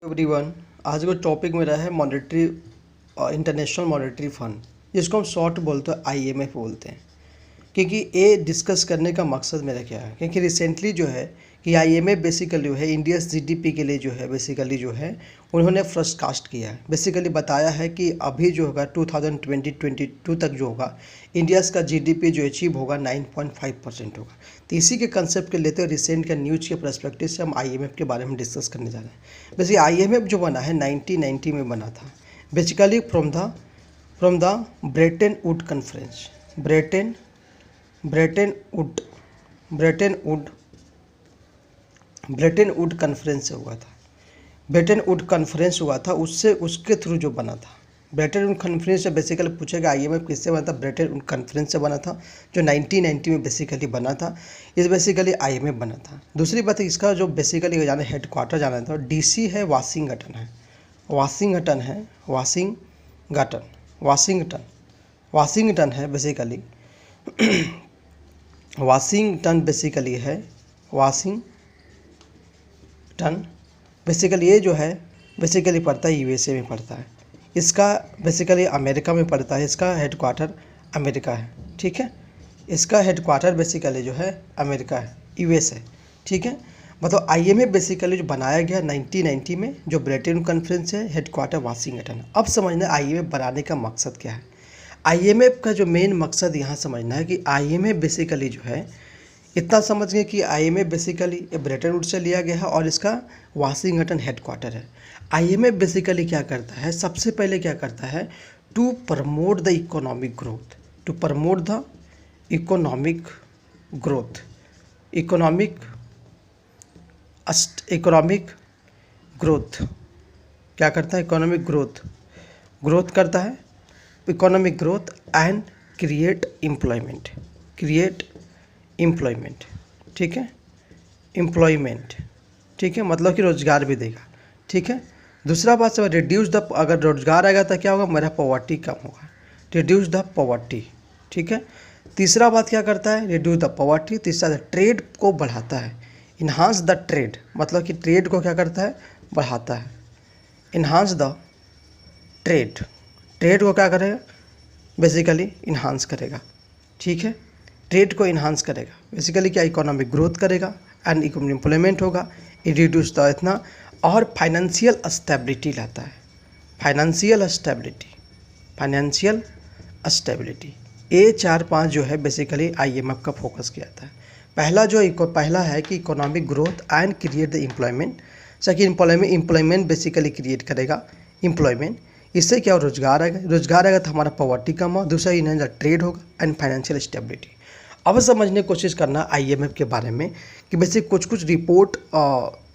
Everyone, आज का topic मेरा है मॉनेटरी इंटरनेशनल मॉनेटरी फंड, जिसको हम शॉर्ट बोलते हैं आईएमएफ बोलते हैं। क्योंकि ये डिस्कस करने का मकसद मेरा क्या है, क्योंकि रिसेंटली जो है कि आईएमएफ बेसिकली जो है इंडिया जीडीपी के लिए जो है बेसिकली जो है उन्होंने फोरकास्ट किया है। बेसिकली बताया है कि अभी जो होगा 2022 तक जो होगा इंडिया का जीडीपी जो अचीव होगा 9.5% होगा। तो इसी के कंसेप्ट के लेते हुए रिसेंट के न्यूज़ के पर्सपेक्टिव से हम आईएमएफ के बारे में डिस्कस करने जा रहे हैं। वैसे आईएमएफ जो बना है 1990 में बना था, basically from the Brayton would conference. Brayton would conference से हुआ था। ब्रेटन वुड कॉन्फ्रेंस हुआ था, उसके थ्रू जो बना था। ब्रेटन वुड कॉन्फ्रेंस से बेसिकली पूछेगा आईएमएफ किससे बना था, ब्रेटन वुड कॉन्फ्रेंस से बना था, जो 1990 में बेसिकली बना था। इस बेसिकली आईएमएफ बना था। दूसरी बात है, इसका जो बेसिकली जाना हेडक्वार्टर जाना था, डीसी है वाशिंगटन है, वाशिंगटन है बेसिकली। वाशिंगटन बेसिकली ये जो है बेसिकली पड़ता है यूएसए में पड़ता है। इसका बेसिकली अमेरिका में पड़ता है, इसका हेडक्वार्टर अमेरिका है, ठीक है। इसका हेडक्वार्टर बेसिकली जो है अमेरिका है, यूएस है, ठीक है। मतलब आईएमएफ बेसिकली जो बनाया गया 1990 में, जो ब्रेटन कॉन्फ्रेंस है, हेडक्वार्टर वाशिंगटन। अब समझना आईएमएफ बनाने का मकसद क्या है। आईएमएफ का जो मेन मकसद यहाँ समझना है कि आईएमएफ बेसिकली जो है, इतना समझ गए कि आईएमएफ बेसिकली ब्रेटन वुड्स से लिया गया है और इसका वाशिंगटन हेडक्वार्टर है। आईएमएफ बेसिकली क्या करता है, सबसे पहले क्या करता है, to promote the economic growth, क्या करता है, इकोनॉमिक ग्रोथ करता है, economic growth and create employment, ठीक है, ठीक है, मतलब कि रोजगार भी देगा, ठीक है। दूसरा बात से रिड्यूस द, अगर रोजगार आएगा तो क्या होगा, मेरा पॉवर्टी कम होगा, रिड्यूस द पॉवर्टी, ठीक है। तीसरा बात क्या करता है, रिड्यूस द पॉवर्टी। तीसरा ट्रेड को बढ़ाता है, इन्हांस द ट्रेड, मतलब कि ट्रेड को क्या करता है, बढ़ाता है, इन्हांस द ट्रेड को क्या करेगा, बेसिकली इन्हांस करेगा, ठीक है। ट्रेड को इन्हांस करेगा, बेसिकली क्या, इकोनॉमिक ग्रोथ करेगा एंड एम्प्लॉयमेंट होगा, रिड्यूस द इतना, और फाइनेंशियल स्टेबिलिटी लाता है, फाइनेंशियल स्टेबिलिटी। ये 4-5 जो है बेसिकली आईएमएफ का फोकस किया था। पहला है कि economic growth and create the employment. Second employment basically create करेगा, एम्प्लॉयमेंट, इससे क्या रोजगार आएगा तो हमारा पॉवर्टी कम होगा। दूसरा इन्हें ट्रेड होगा एंड फाइनेंशियल स्टेबिलिटी। अब समझने की कोशिश करना आईएमएफ के बारे में कि बेसिक कुछ रिपोर्ट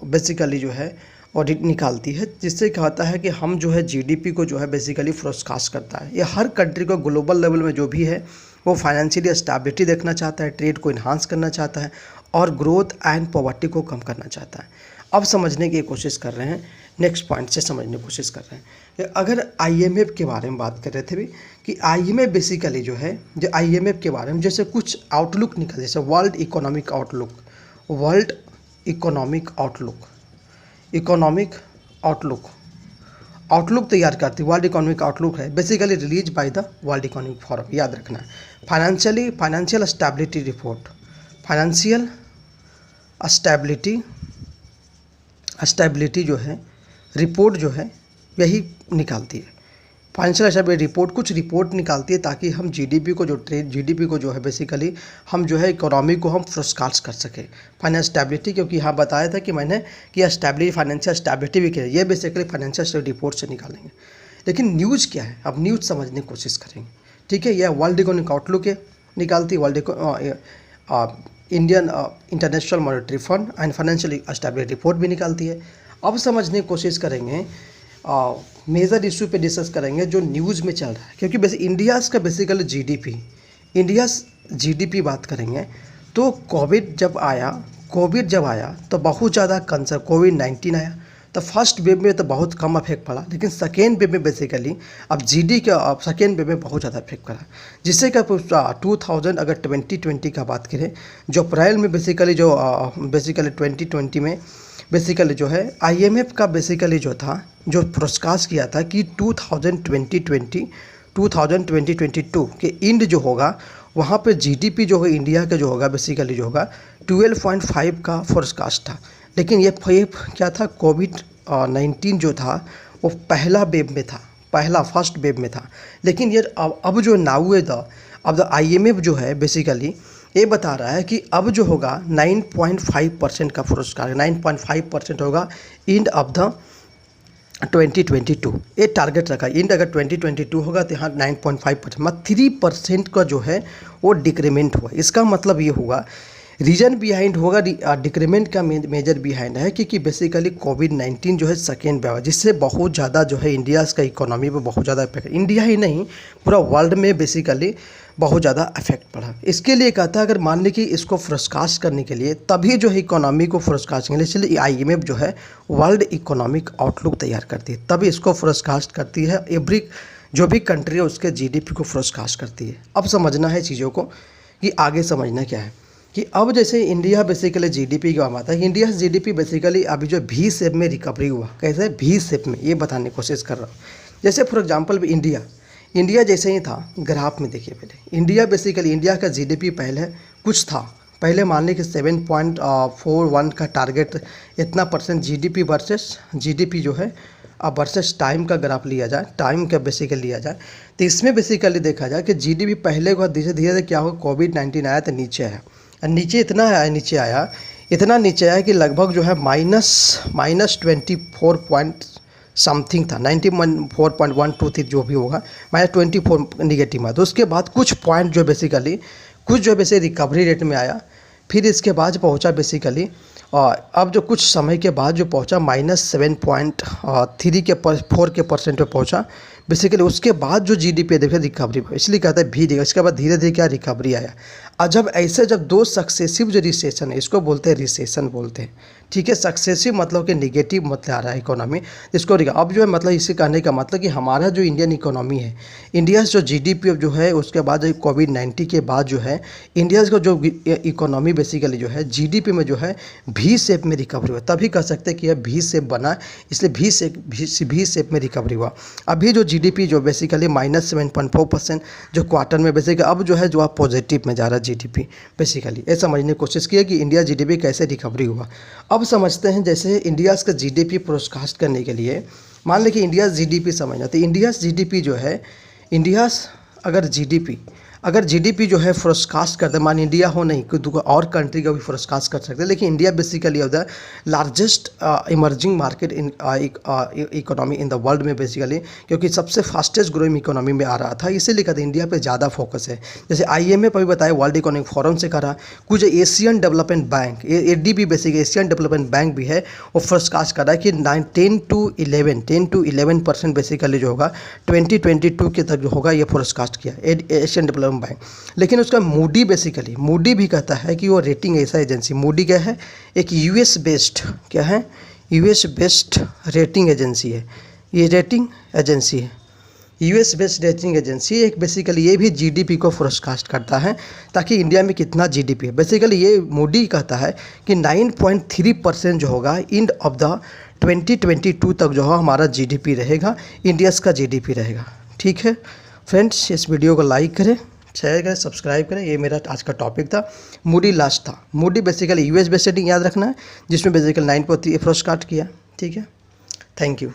बेसिकली जो है ऑडिट निकालती है, जिससे क्या होता है कि हम जो है जीडीपी को जो है बेसिकली फोरकास्ट करता है। ये हर कंट्री को ग्लोबल लेवल में जो भी है वो फाइनेंशियली स्टेबिलिटी देखना चाहता है, ट्रेड को इन्हांस करना चाहता है और ग्रोथ एंड पॉवर्टी को कम करना चाहता है। अब समझने की कोशिश कर रहे हैं, नेक्स्ट पॉइंट से समझने की कोशिश कर रहे हैं कि अगर आईएमएफ के बारे में बात कर रहे थे भी कि आईएमएफ बेसिकली जो है, जो आईएमएफ के बारे में जैसे कुछ आउटलुक निकल, जैसे वर्ल्ड इकोनॉमिक आउटलुक तैयार करती है। वर्ल्ड इकोनॉमिक आउटलुक है basically release by the world economic forum, याद रखना है। Financial stability report, financial stability जो है रिपोर्ट जो है यही निकालती है। फाइनेंशियल स्टेबिलिटी रिपोर्ट कुछ रिपोर्ट निकालती है ताकि हम जीडीपी को जो है बेसिकली हम जो है इकोनॉमी को हम फोरकास्ट कर सकें। फाइनेंशियल स्टेबिलिटी, क्योंकि यहाँ बताया था कि मैंने कि फाइनेंशियल स्टेबिलिटी भी क्या है, ये बेसिकली फाइनेंशियल स्टेबिलिटी रिपोर्ट से निकालेंगे। लेकिन न्यूज़ क्या है, अब न्यूज़ समझने की कोशिश करेंगे, ठीक है। यह वर्ल्ड इकोनॉमिक आउटलुक है निकालती, Indian international monetary fund and financial stability report भी निकालती है। अब समझने की कोशिश करेंगे, मेजर इशू पे डिस्कस करेंगे जो न्यूज़ में चल रहा है, क्योंकि इंडिया का बेसिकली जीडीपी बात करेंगे तो कोविड जब आया तो बहुत ज़्यादा कंसर्न, कोविड-19 आया तो फर्स्ट वेव में तो बहुत कम इफेक्ट पड़ा, लेकिन सेकेंड वेव में बेसिकली अब जीडी के सेकेंड वेव में बहुत ज़्यादा इफेक्ट पड़ा, जिससे कि 2000 अगर 2020 का बात करें, जो अप्रैल में बेसिकली 2020 में बेसिकली जो है IMF का बेसिकली जो था, जो फोरकास्ट किया था कि 2022 के एंड जो होगा वहाँ पे जीडीपी जो है इंडिया का जो होगा बेसिकली जो होगा 12.5 का फोरकास्ट था। लेकिन ये क्या था, कोविड-19 जो था वो पहला वेव में था, फर्स्ट वेव में था। लेकिन ये अब जो नाउ है अब IMF जो है बेसिकली ये बता रहा है कि अब जो होगा 9.5% का फोरकास्ट, 9.5% होगा एंड ऑफ द 2022। ये टारगेट रखा, एंड अगर 2022 होगा तो यहाँ 9.5%, मतलब 3% का जो है वो डिक्रीमेंट हुआ। इसका मतलब ये हुआ, रीजन बिहाइंड होगा डिक्रीमेंट का मेजर बिहाइंड है क्योंकि बेसिकली कोविड-19 जो है सेकेंड वेव, जिससे बहुत ज़्यादा जो है इंडिया का इकोनॉमी पे बहुत ज़्यादा इफेक्ट, इंडिया ही नहीं पूरा वर्ल्ड में बेसिकली बहुत ज़्यादा इफेक्ट पड़ा। इसके लिए कहता है अगर मान ली कि इसको फोरकास्ट करने के लिए, तभी जो है इकोनॉमी को फोरकास्ट करने के लिए, इसलिए IMF जो है वर्ल्ड इकोनॉमिक आउटलुक तैयार करती है, तभी इसको फोरकास्ट करती है। एवरी जो भी कंट्री है उसके GDP को फोरकास्ट करती है। अब समझना है चीज़ों को कि आगे समझना क्या है कि अब जैसे इंडिया बेसिकली GDP का आता है, इंडिया GDP बेसिकली अभी जो V शेप में रिकवरी हुआ, कैसे V शेप में, ये बताने की कोशिश कर रहा हूँ। जैसे फॉर एग्जांपल इंडिया जैसे ही था, ग्राफ में देखिए पहले इंडिया बेसिकली इंडिया का GDP पहले कुछ था, पहले मान लीजिए 7.41 का टारगेट, इतना परसेंट GDP जो है अब वर्सेस टाइम का ग्राफ लिया जाए, टाइम का बेसिकली लिया जाए, तो इसमें बेसिकली देखा जाए कि GDP पहले को धीरे धीरे क्या हुआ, कोविड-19 आया तो नीचे आया, नीचे इतना नीचे आया कि लगभग जो है माइनस 24 पॉइंट समथिंग था, 94.123 जो भी होगा, -24 निगेटिव में। तो उसके बाद कुछ पॉइंट जो बेसिकली रिकवरी रेट में आया, फिर इसके बाद पहुंचा बेसिकली, और अब जो कुछ समय के बाद जो पहुंचा -7.3 के 4 के परसेंट पे पहुंचा बेसिकली। उसके बाद जो GDP देखा रिकवरी, इसलिए कहता है भी, इसके बाद धीरे धीरे क्या रिकवरी आया। और जब दो सक्सेसिव जो रिसेशन है, इसको बोलते हैं रिसेशन बोलते हैं, ठीक है। सक्सेसिव मतलब कि निगेटिव मतलब आ रहा है इकोनॉमी, इसको अब जो है मतलब इसे कहने का मतलब कि हमारा जो इंडियन इकोनॉमी है, इंडिया जो GDP जो है, उसके बाद कोविड-19 के बाद जो है इंडिया का जो इकोनॉमी बेसिकली जो है GDP में जो है V शेप में रिकवरी हुआ, तभी कह सकते हैं कि यह V शेप बना, इसलिए V शेप में रिकवरी हुआ। अभी जो GDP जो बेसिकली -7.4% जो क्वार्टर में बेसिकली अब जो है जो आप पॉजिटिव में जा रहा है GDP बेसिकली। ये समझने की कोशिश की है कि इंडिया GDP कैसे रिकवरी हुआ। अब समझते हैं जैसे इंडिया का GDP फोरकास्ट करने के लिए, मान लें कि इंडिया GDP समझना, तो इंडिया GDP जो है, अगर GDP जो है फोरकास्ट करते, मान इंडिया हो नहीं कोई और कंट्री का भी फोरकास्ट कर सकते हैं, लेकिन India basically of the largest emerging market in economy in the world में बेसिकली, क्योंकि सबसे फास्टेस्ट ग्रोइंग इकोनॉमी में आ रहा था, इसीलिए कहते हैं इंडिया पे ज़्यादा फोकस है। जैसे IMF अभी बताया, वर्ल्ड इकोनॉमिक फोरम से करा, कुछ Asian development bank ADB basically Asian development bank भी है, वो फोरकास्ट कर रहा है कि 10 to 11% बेसिकली जो होगा 2022 के तक जो होगा ये फोरकास्ट किया एशियन डेवलपमेंट बैंक। लेकिन उसका मूडी भी कहता है कि वो रेटिंग ऐसा एजेंसी, मूडी क्या है, एक US बेस्ड रेटिंग एजेंसी है, ये रेटिंग एजेंसी है, US बेस्ड रेटिंग एजेंसी एक बेसिकली ये भी GDP को फोरकास्ट करता है, ताकि इंडिया में कितना GDP है। बेसिकली ये मूडी कहता है कि 9.3% जो होगा एंड ऑफ द 2022 तक जो है हमारा GDP रहेगा, इंडिया का GDP रहेगा। ठीक है फ्रेंड्स, इस वीडियो को लाइक करें, शेयर करें, सब्सक्राइब करें। ये मेरा आज का टॉपिक था, मूडी लास्ट था। Moody basically US based rating याद रखना है, जिसमें बेसिकली 9.3 फोरकास्ट किया। ठीक है, थैंक यू।